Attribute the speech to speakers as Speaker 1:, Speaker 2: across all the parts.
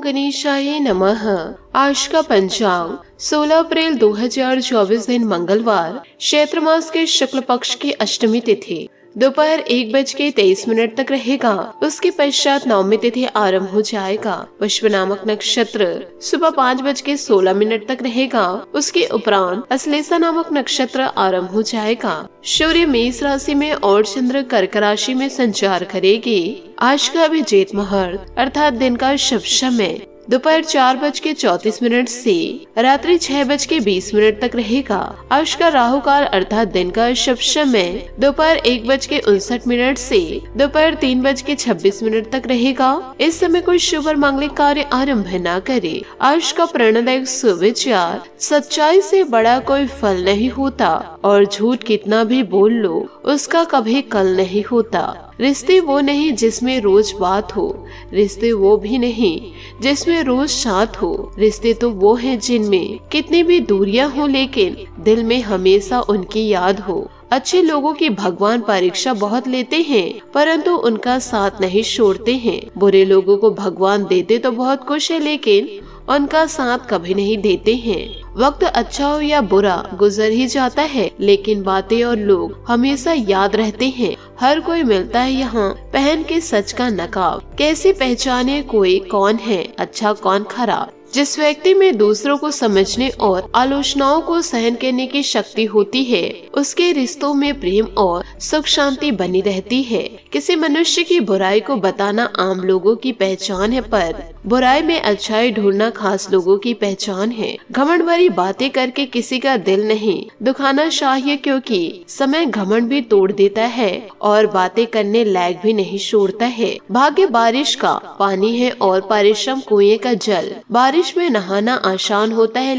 Speaker 1: गणेशाय नमः। आज का पंचांग 16 अप्रैल 2024 दिन मंगलवार, चैत्र मास के शुक्ल पक्ष की अष्टमी तिथि दोपहर 1:23 तक रहेगा। उसके पश्चात नवमी तिथि आरंभ हो जाएगा। पुष्प नामक नक्षत्र सुबह 5:16 तक रहेगा। उसके उपरांत अश्लेषा नामक नक्षत्र आरंभ हो जाएगा। सूर्य मेष राशि में और चंद्र कर्क राशि में संचार करेगी। आज का अभिजीत मुहूर्त अर्थात दिन का शुभ समय दोपहर 4:34 से रात्रि 6:20 तक रहेगा। आज का राहु काल अर्थात दिन का शुभ समय दोपहर 1:59 से दोपहर 3:26 तक रहेगा। इस समय कोई शुभ और मांगलिक कार्य आरंभ न करे। आज का प्रेरणादायक सुविचार, सच्चाई से बड़ा कोई फल नहीं होता और झूठ कितना भी बोल लो उसका कभी कल नहीं होता। रिश्ते वो नहीं जिसमें रोज बात हो, रिश्ते वो भी नहीं जिसमें रोज साथ हो। रिश्ते तो वो हैं जिनमें कितनी भी दूरियां हो लेकिन दिल में हमेशा उनकी याद हो। अच्छे लोगों की भगवान परीक्षा बहुत लेते हैं परंतु उनका साथ नहीं छोड़ते हैं। बुरे लोगों को भगवान देते तो बहुत कुछ है लेकिन उनका साथ कभी नहीं देते हैं। वक्त अच्छा हो या बुरा गुजर ही जाता है लेकिन बातें और लोग हमेशा याद रहते हैं। हर कोई मिलता है यहाँ पहन के सच का नकाब। कैसे पहचाने कोई कौन है अच्छा कौन खराब। जिस व्यक्ति में दूसरों को समझने और आलोचनाओं को सहन करने की शक्ति होती है उसके रिश्तों में प्रेम और सुख शांति बनी रहती है। किसी मनुष्य की बुराई को बताना आम लोगों की पहचान है पर बुराई में अच्छाई ढूंढना खास लोगों की पहचान है। घमंड भरी बातें करके किसी का दिल नहीं दुखाना चाहिए क्योंकि समय घमंड भी तोड़ देता है और बातें करने लायक भी नहीं छोड़ता है। भाग्य बारिश का पानी है और परिश्रम कुएं का जल। बारिश में नहाना आसान होता है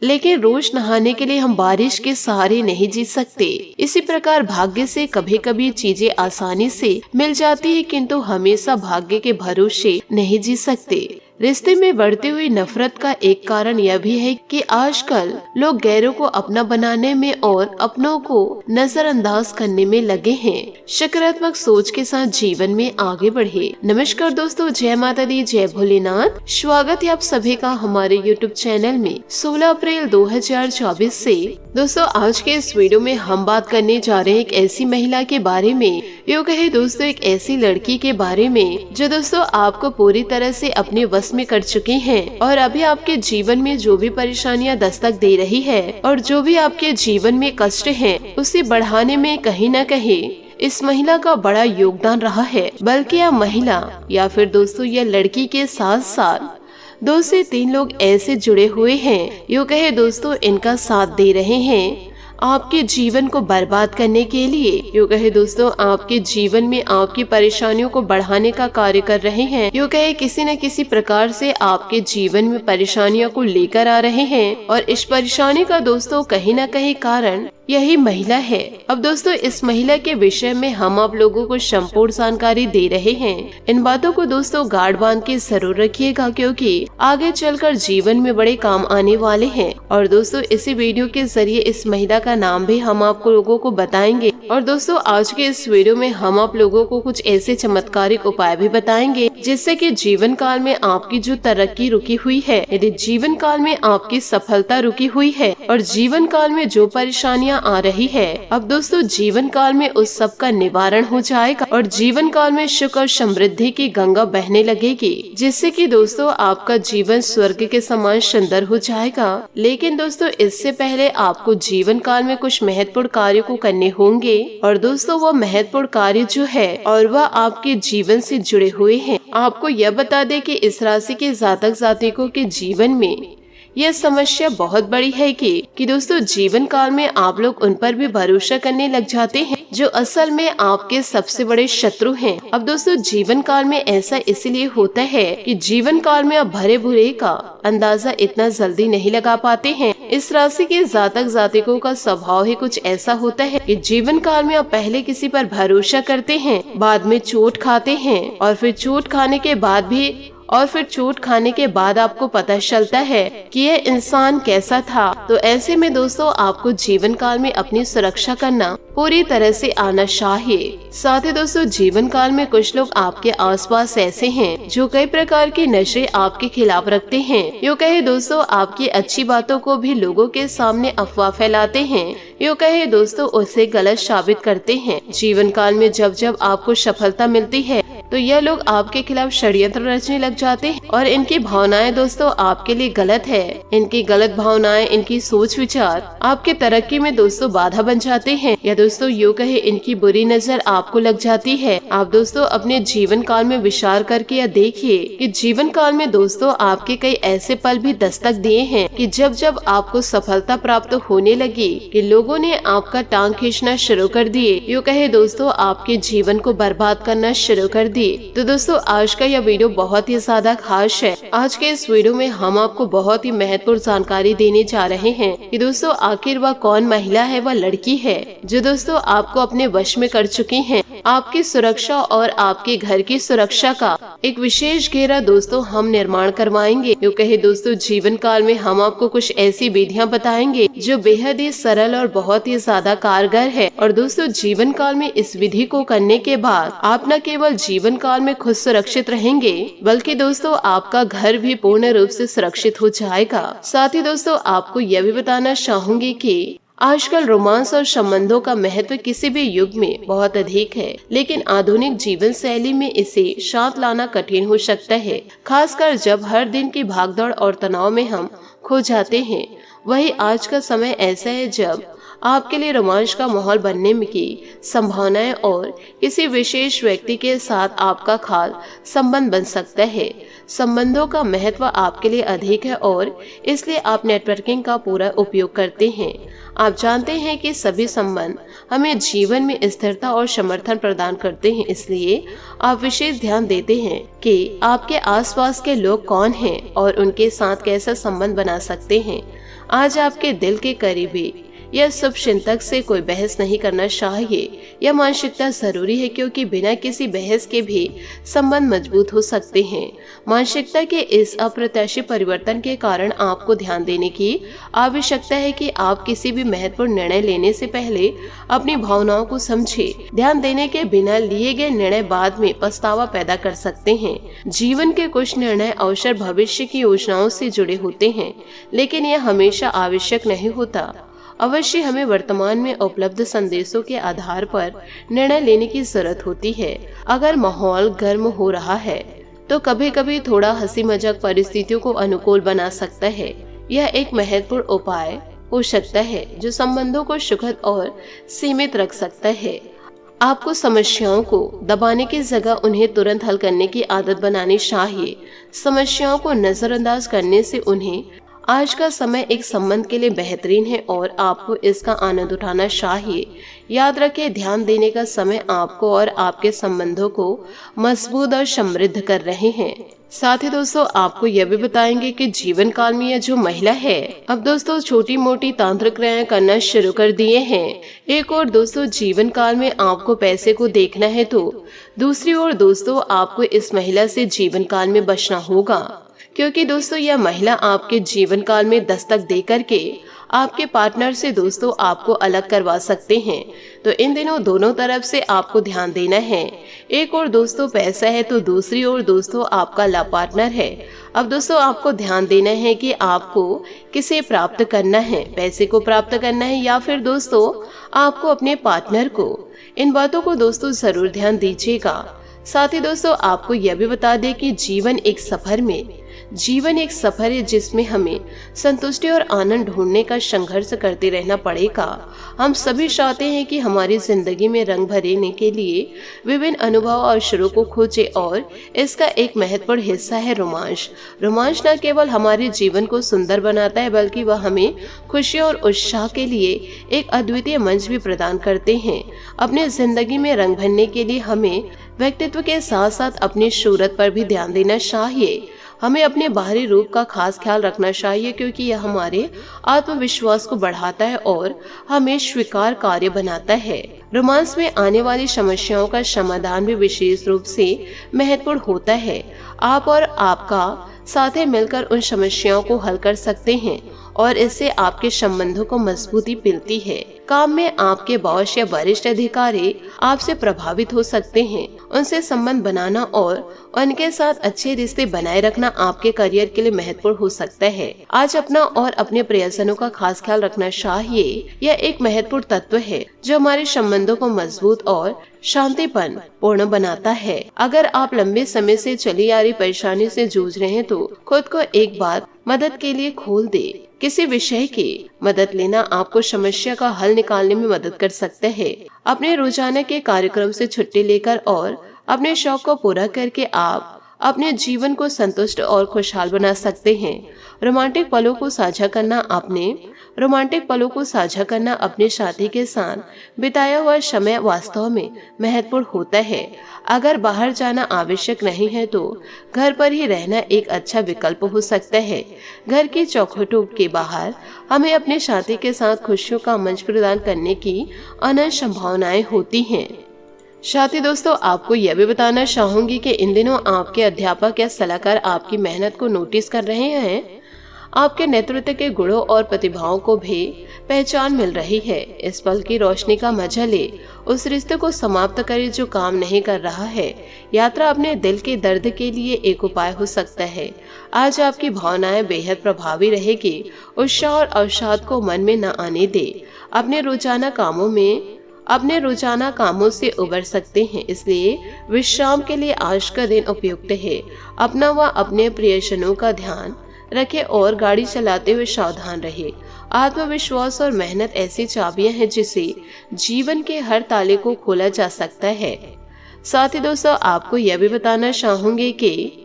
Speaker 1: लेकिन रोज नहाने के लिए हम बारिश के सहारे नहीं जी सकते। इसी प्रकार भाग्य से कभी कभी चीजें आसानी से मिल जाती है किंतु हमेशा भाग्य के भरोसे नहीं जी सकते। रिश्ते में बढ़ती हुई नफरत का एक कारण यह भी है कि आजकल लोग गैरों को अपना बनाने में और अपनों को नजरअंदाज करने में लगे हैं। सकारात्मक सोच के साथ जीवन में आगे बढ़े। नमस्कार दोस्तों, जय माता दी, जय भोलेनाथ। स्वागत है आप सभी का हमारे YouTube चैनल में। 16 अप्रैल 2024 से दोस्तों आज के इस वीडियो में हम बात करने जा रहे हैं एक ऐसी महिला के बारे में, यूँ कहे दोस्तों एक ऐसी लड़की के बारे में जो दोस्तों आपको पूरी तरह से अपने वश में कर चुकी हैं और अभी आपके जीवन में जो भी परेशानियां दस्तक दे रही है और जो भी आपके जीवन में कष्ट हैं उसे बढ़ाने में कहीं न कहीं इस महिला का बड़ा योगदान रहा है। बल्कि यह महिला या फिर दोस्तों यह लड़की के साथ साथ 2 से 3 लोग ऐसे जुड़े हुए हैं, यूँ कहे दोस्तों इनका साथ दे रहे हैं आपके जीवन को बर्बाद करने के लिए। यूँ कहे दोस्तों आपके जीवन में आपकी परेशानियों को बढ़ाने का कार्य कर रहे हैं। यूँ कहे किसी न किसी प्रकार से आपके जीवन में परेशानियों को लेकर आ रहे हैं और इस परेशानी का दोस्तों कहीं न कहीं कारण यही महिला है। अब दोस्तों इस महिला के विषय में हम आप लोगों को संपूर्ण जानकारी दे रहे हैं। इन बातों को दोस्तों गाढ़ बांध के जरूर रखिएगा क्योंकि आगे चलकर जीवन में बड़े काम आने वाले हैं। और दोस्तों इसी वीडियो के जरिए इस महिला का नाम भी हम आपको लोगों को बताएंगे। और दोस्तों आज के इस वीडियो में हम आप लोगों को कुछ ऐसे चमत्कारिक उपाय भी बताएंगे जिससे कि जीवन काल में आपकी जो तरक्की रुकी हुई है, यदि जीवन काल में आपकी सफलता रुकी हुई है और जीवन काल में जो परेशानियां आ रही है अब दोस्तों जीवन काल में उस सब का निवारण हो जाएगा और जीवन काल में सुख और समृद्धि की गंगा बहने लगेगी जिससे कि दोस्तों आपका जीवन स्वर्ग के समान सुंदर हो जाएगा। लेकिन दोस्तों इससे पहले आपको जीवन काल में कुछ महत्वपूर्ण कार्य को करने होंगे और दोस्तों वो महत्वपूर्ण कार्य जो है और वह आपके जीवन से जुड़े हुए हैं। आपको यह बता दें कि इस राशि के जातक जातिकों के जीवन में यह समस्या बहुत बड़ी है कि दोस्तों जीवन काल में आप लोग उन पर भी भरोसा करने लग जाते हैं जो असल में आपके सबसे बड़े शत्रु हैं। अब दोस्तों जीवन काल में ऐसा इसलिए होता है कि जीवन काल में आप भरे बुरे का अंदाजा इतना जल्दी नहीं लगा पाते हैं। इस राशि के जातक जातिकों का स्वभाव ही कुछ ऐसा होता है कि जीवन काल में आप पहले किसी पर भरोसा करते हैं, बाद में चोट खाते हैं और फिर चोट खाने के बाद आपको पता चलता है कि यह इंसान कैसा था। तो ऐसे में दोस्तों आपको जीवन काल में अपनी सुरक्षा करना पूरी तरह से आना चाहिए। साथ ही दोस्तों जीवन काल में कुछ लोग आपके आसपास ऐसे हैं जो कई प्रकार के नशे आपके खिलाफ रखते हैं। यूँ कहे दोस्तों आपकी अच्छी बातों को भी लोगों के सामने अफवाह फैलाते हैं। यूँ कहे दोस्तों उसे गलत साबित करते हैं। जीवन काल में जब जब आपको सफलता मिलती है तो यह लोग आपके खिलाफ षड्यंत्र रचने लग जाते हैं और इनकी भावनाएं दोस्तों आपके लिए गलत है। इनकी गलत भावनाएं, इनकी सोच विचार आपके तरक्की में दोस्तों बाधा बन जाते हैं, या दोस्तों यूँ कहे इनकी बुरी नजर आपको लग जाती है। आप दोस्तों अपने जीवन काल में विचार करके यह देखिए कि जीवन काल में दोस्तों आपके कई ऐसे पल भी दस्तक दिए हैं कि जब जब आपको सफलता प्राप्त होने लगी कि लोगों ने आपका टांग खींचना शुरू कर दिए, यूँ कहे दोस्तों आपके जीवन को बर्बाद करना शुरू कर दिए। तो दोस्तों आज का यह वीडियो बहुत ही ज्यादा खास है। आज के इस वीडियो में हम आपको बहुत ही महत्वपूर्ण जानकारी देने जा रहे हैं कि दोस्तों आखिर वह कौन महिला है, वह लड़की है जो दोस्तों आपको अपने वश में कर चुकी है। आपकी सुरक्षा और आपके घर की सुरक्षा का एक विशेष घेरा दोस्तों हम निर्माण करवाएंगे। यूँ कहे दोस्तों जीवन काल में हम आपको कुछ ऐसी विधियां बताएंगे जो बेहद ही सरल और बहुत ही ज्यादा कारगर है। और दोस्तों जीवन काल में इस विधि को करने के बाद आप न केवल जीवन काल में खुद सुरक्षित रहेंगे बल्कि दोस्तों आपका घर भी पूर्ण रूप से सुरक्षित हो जाएगा। साथ ही दोस्तों आपको यह भी बताना चाहूंगी कि आजकल रोमांस और संबंधों का महत्व किसी भी युग में बहुत अधिक है, लेकिन आधुनिक जीवन शैली में इसे शांत लाना कठिन हो सकता है, खासकर जब हर दिन की भागदौड़ और तनाव में हम खो जाते हैं। वही आज का समय ऐसा है जब आपके लिए रोमांच का माहौल बनने की संभावनाएं और किसी विशेष व्यक्ति के साथ आपका खास संबंध बन सकता है। संबंधों का महत्व आपके लिए अधिक है और इसलिए आप नेटवर्किंग का पूरा उपयोग करते हैं। आप जानते हैं कि सभी संबंध हमें जीवन में स्थिरता और समर्थन प्रदान करते हैं, इसलिए आप विशेष ध्यान देते हैं कि आपके आसपास के लोग कौन हैं और उनके साथ कैसा संबंध बना सकते हैं। आज आपके दिल के करीबी यह शुभ चिंतक से कोई बहस नहीं करना चाहिए। यह मानसिकता जरूरी है क्योंकि बिना किसी बहस के भी संबंध मजबूत हो सकते हैं। मानसिकता के इस अप्रत्याशित परिवर्तन के कारण आपको ध्यान देने की आवश्यकता है कि आप किसी भी महत्वपूर्ण निर्णय लेने से पहले अपनी भावनाओं को समझें। ध्यान देने के बिना लिए गए निर्णय बाद में पछतावा पैदा कर सकते हैं। जीवन के कुछ निर्णय अवसर भविष्य की योजनाओं से जुड़े होते हैं, लेकिन यह हमेशा आवश्यक नहीं होता। अवश्य हमें वर्तमान में उपलब्ध संदेशों के आधार पर निर्णय लेने की जरूरत होती है। अगर माहौल गर्म हो रहा है तो कभी कभी थोड़ा हंसी मजाक परिस्थितियों को अनुकूल बना सकता है। यह एक महत्वपूर्ण उपाय हो सकता है जो संबंधों को सुखद और सीमित रख सकता है। आपको समस्याओं को दबाने की जगह उन्हें तुरंत हल करने की आदत बनानी चाहिए। समस्याओं को नजरअंदाज करने से उन्हें आज का समय एक संबंध के लिए बेहतरीन है और आपको इसका आनंद उठाना चाहिए। याद रखें, ध्यान देने का समय आपको और आपके संबंधों को मजबूत और समृद्ध कर रहे हैं। साथ ही दोस्तों आपको यह भी बताएंगे कि जीवन काल में यह जो महिला है अब दोस्तों छोटी मोटी तांत्रिक क्रियाएं करना शुरू कर दिए हैं। एक और दोस्तों जीवन काल में आपको पैसे को देखना है तो दूसरी ओर दोस्तों आपको इस महिला से जीवन काल में बचना होगा, क्योंकि दोस्तों यह महिला आपके जीवन काल में दस्तक दे करके आपके पार्टनर से दोस्तों आपको अलग करवा सकते हैं। तो इन दिनों दोनों तरफ से आपको ध्यान देना है। एक और दोस्तों पैसा है तो दूसरी ओर दोस्तों आपका लव पार्टनर है। अब दोस्तों आपको ध्यान देना है कि आपको किसे प्राप्त करना है, पैसे को प्राप्त करना है या फिर दोस्तों आपको अपने पार्टनर को। इन बातों को दोस्तों जरूर ध्यान दीजिएगा। साथ ही दोस्तों आपको यह भी बता दें कि जीवन एक सफर है जिसमें हमें संतुष्टि और आनंद ढूंढने का संघर्ष करते रहना पड़ेगा। हम सभी चाहते हैं कि हमारी जिंदगी में रंग भरने के लिए विभिन्न अनुभव और अवसरों को खोजें और इसका एक महत्वपूर्ण हिस्सा है रोमांच। रोमांच न केवल हमारे जीवन को सुंदर बनाता है बल्कि वह हमें खुशी और उत्साह के लिए एक अद्वितीय मंच भी प्रदान करते हैं। अपने जिंदगी में रंग भरने के लिए हमें व्यक्तित्व के साथ साथ अपनी सूरत पर भी ध्यान देना चाहिए। हमें अपने बाहरी रूप का खास ख्याल रखना चाहिए क्योंकि यह हमारे आत्मविश्वास को बढ़ाता है और हमें स्वीकार कार्य बनाता है। रोमांस में आने वाली समस्याओं का समाधान भी विशेष रूप से महत्वपूर्ण होता है। आप और आपका साथी मिलकर उन समस्याओं को हल कर सकते हैं और इससे आपके संबंधों को मजबूती मिलती है। काम में आपके बॉस या वरिष्ठ अधिकारी आपसे प्रभावित हो सकते हैं। उनसे संबंध बनाना और उनके साथ अच्छे रिश्ते बनाए रखना आपके करियर के लिए महत्वपूर्ण हो सकता है। आज अपना और अपने प्रियजनों का खास ख्याल रखना चाहिए। यह एक महत्वपूर्ण तत्व है जो हमारे संबंधों को मजबूत और शांतिपूर्ण पूर्ण बनाता है। अगर आप लंबे समय से चली आ रही परेशानी से जूझ रहे हैं तो खुद को एक बार मदद के लिए खोल दे। किसी विषय की मदद लेना आपको समस्या का हल निकालने में मदद कर सकता है। अपने रोजाना के कार्यक्रम से छुट्टी लेकर और अपने शौक को पूरा करके आप अपने जीवन को संतुष्ट और खुशहाल बना सकते हैं। रोमांटिक पलों को साझा करना अपने साथी के साथ बिताया हुआ समय वास्तव में महत्वपूर्ण होता है। अगर बाहर जाना आवश्यक नहीं है तो घर पर ही रहना एक अच्छा विकल्प हो सकता है। घर की चौखटों के बाहर हमें अपने साथी के साथ खुशियों का मंच प्रदान करने की अनंत संभावनाएं होती हैं। साथी दोस्तों, आपको यह भी बताना चाहूंगी कि इन दिनों आपके अध्यापक या सलाहकार आपकी मेहनत को नोटिस कर रहे हैं। आपके नेतृत्व के गुणों और प्रतिभाओं को भी पहचान मिल रही है। इस पल की रोशनी का मजा ले, उस रिश्ते को समाप्त करे जो काम नहीं कर रहा है। यात्रा अपने दिल के दर्द के लिए एक उपाय हो सकता है। आज आपकी भावनाएं बेहद प्रभावी रहेगी। उत्साह और अवसाद को मन में न आने दे। अपने रोजाना कामों से उबर सकते हैं, इसलिए विश्राम के लिए आज का दिन उपयुक्त है। अपना व अपने प्रियजनों का ध्यान रखें और गाड़ी चलाते हुए सावधान रहे। आत्मविश्वास और मेहनत ऐसी चाबियां हैं जिससे जीवन के हर ताले को खोला जा सकता है। साथ ही दोस्तों, आपको यह भी बताना चाहूंगी कि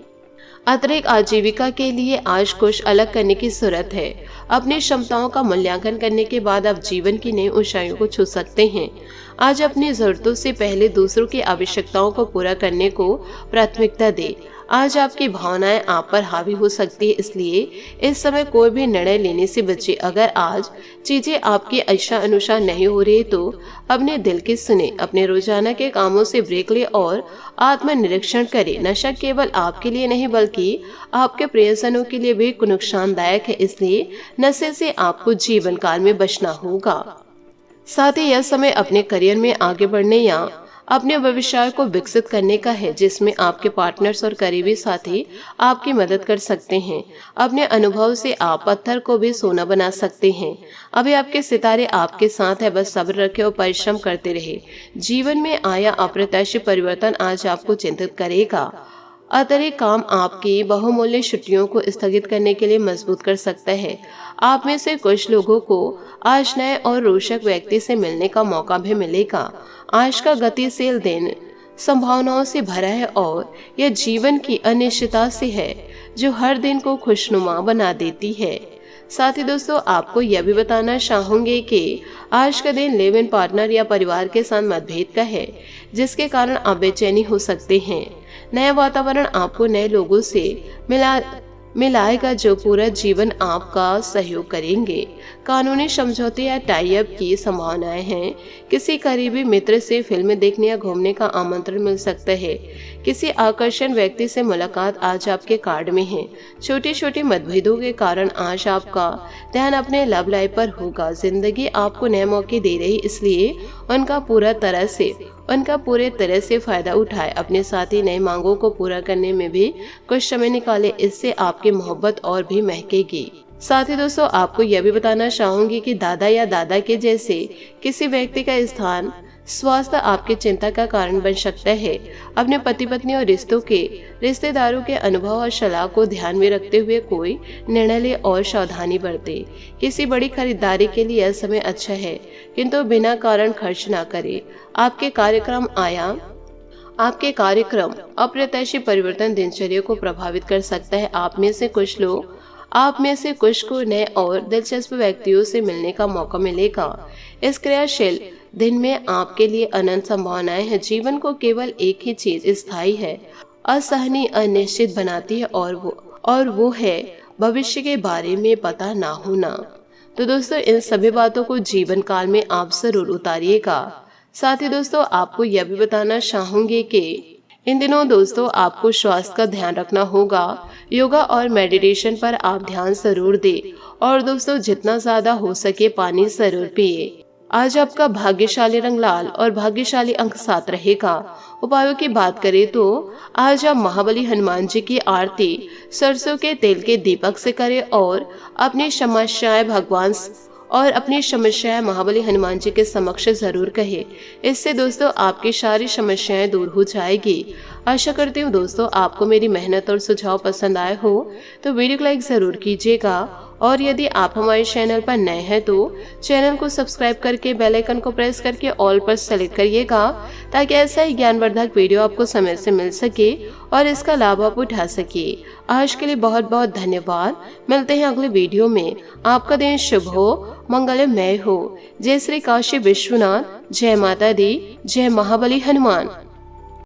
Speaker 1: अतिरिक्त आजीविका के लिए आज कुछ अलग करने की जरूरत है। अपनी क्षमताओं का मूल्यांकन करने के बाद आप जीवन की नई ऊंचाइयों को छू सकते हैं। आज अपनी जरूरतों से पहले दूसरों की आवश्यकताओं को पूरा करने को प्राथमिकता दें। आज आपकी भावनाएं आप पर हावी हो सकती है, इसलिए इस समय कोई भी निर्णय लेने से बचे। अगर आज चीजें आपकी इच्छा अनुसार नहीं हो रही तो अपने दिल की सुने। अपने रोजाना के कामों से ब्रेक ले और आत्मनिरीक्षण करें। नशा केवल आपके लिए नहीं बल्कि आपके प्रियजनों के लिए भी नुकसानदायक है, इसलिए नशे से आपको जीवन काल में बचना होगा। साथ ही यह समय अपने करियर में आगे बढ़ने या अपने व्यवसाय को विकसित करने का है, जिसमें आपके पार्टनर्स और करीबी साथी आपकी मदद कर सकते हैं। अपने अनुभव से आप पत्थर को भी सोना बना सकते हैं। अभी आपके सितारे आपके साथ है, बस सब्र रखें और परिश्रम करते रहे। जीवन में आया अप्रत्याशित परिवर्तन आज आपको चिंतित करेगा। अतिरिक्त काम आपकी बहुमूल्य छुट्टियों को स्थगित करने के लिए मजबूत कर सकता है। आप में से कुछ लोगों को आज नए और रोचक व्यक्ति से मिलने का मौका भी मिलेगा। आज का गतिशील दिन संभावनाओं से भरा है और यह जीवन की अनिश्चितता से है जो हर दिन को खुशनुमा बना देती है। साथ ही दोस्तों, आपको यह भी बताना चाहूंगे कि आज का दिन लिव इन पार्टनर या परिवार के साथ मतभेद का है, जिसके कारण आप बेचैनी हो सकते हैं। नया वातावरण आपको नए लोगों से मिलाएगा जो पूरा जीवन आपका सहयोग करेंगे। कानूनी समझौते या टाई अप की संभावनाएं हैं। किसी करीबी मित्र से फिल्म देखने या घूमने का आमंत्रण मिल सकता है। किसी आकर्षण व्यक्ति से मुलाकात आज आपके कार्ड में है। छोटी छोटी मतभेदों के कारण आज आपका ध्यान अपने लव लाइफ पर होगा। जिंदगी आपको नए मौके दे रही, इसलिए उनका पूरे तरह से फायदा उठाए। अपने साथ ही नई मांगों को पूरा करने में भी कुछ समय निकाले, इससे आपकी मोहब्बत और भी महकेगी। साथ ही दोस्तों, आपको यह भी बताना चाहूंगी कि दादा या दादा के जैसे किसी व्यक्ति का स्थान स्वास्थ्य आपकी चिंता का कारण बन सकता है। अपने पति पत्नी और रिश्तेदारों के अनुभव और सलाह को ध्यान में रखते हुए कोई निर्णय ले और सावधानी बरते। किसी बड़ी खरीदारी के लिए यह समय अच्छा है, किंतु बिना कारण खर्च ना करें। आपके कार्यक्रम अप्रत्याशित परिवर्तन दिनचर्या को प्रभावित कर सकता है। आप में से कुछ को नए और दिलचस्प व्यक्तियों से मिलने का मौका मिलेगा। इस क्रियाशील दिन में आपके लिए अनंत संभावनाएं हैं। जीवन को केवल एक ही चीज स्थायी है, असहनीय, अनिश्चित बनाती है और वो है भविष्य के बारे में पता ना होना। तो दोस्तों, इन सभी बातों को जीवन काल में आप जरूर उतारिएगा। साथ ही दोस्तों, आपको यह भी बताना चाहूंगी कि इन दिनों दोस्तों आपको स्वास्थ्य का ध्यान रखना होगा। योगा और मेडिटेशन पर आप ध्यान जरूर दें और दोस्तों जितना ज्यादा हो सके पानी जरूर पिए। आज आपका भाग्यशाली रंग लाल और भाग्यशाली अंक 7 रहेगा। उपायों की बात करें तो आज आप महाबली हनुमान जी की आरती सरसों के तेल के दीपक से करें और अपनी समस्याएं महाबली हनुमान जी के समक्ष जरूर कहे। इससे दोस्तों आपकी सारी समस्याएं दूर हो जाएगी। आशा करती हूँ दोस्तों आपको मेरी मेहनत और सुझाव पसंद आए हो तो वीडियो को लाइक जरूर कीजिएगा और यदि आप हमारे चैनल पर नए हैं तो चैनल को सब्सक्राइब करके बेल आइकन को प्रेस करके ऑल पर सेलेक्ट करिएगा ताकि ऐसा ही ज्ञानवर्धक वीडियो आपको समय से मिल सके और इसका लाभ आप उठा सके। आज के लिए बहुत बहुत धन्यवाद। मिलते हैं अगले वीडियो में। आपका दिन शुभ हो, मंगलमय हो। जय श्री काशी विश्वनाथ, जय माता दी, जय महाबली हनुमान।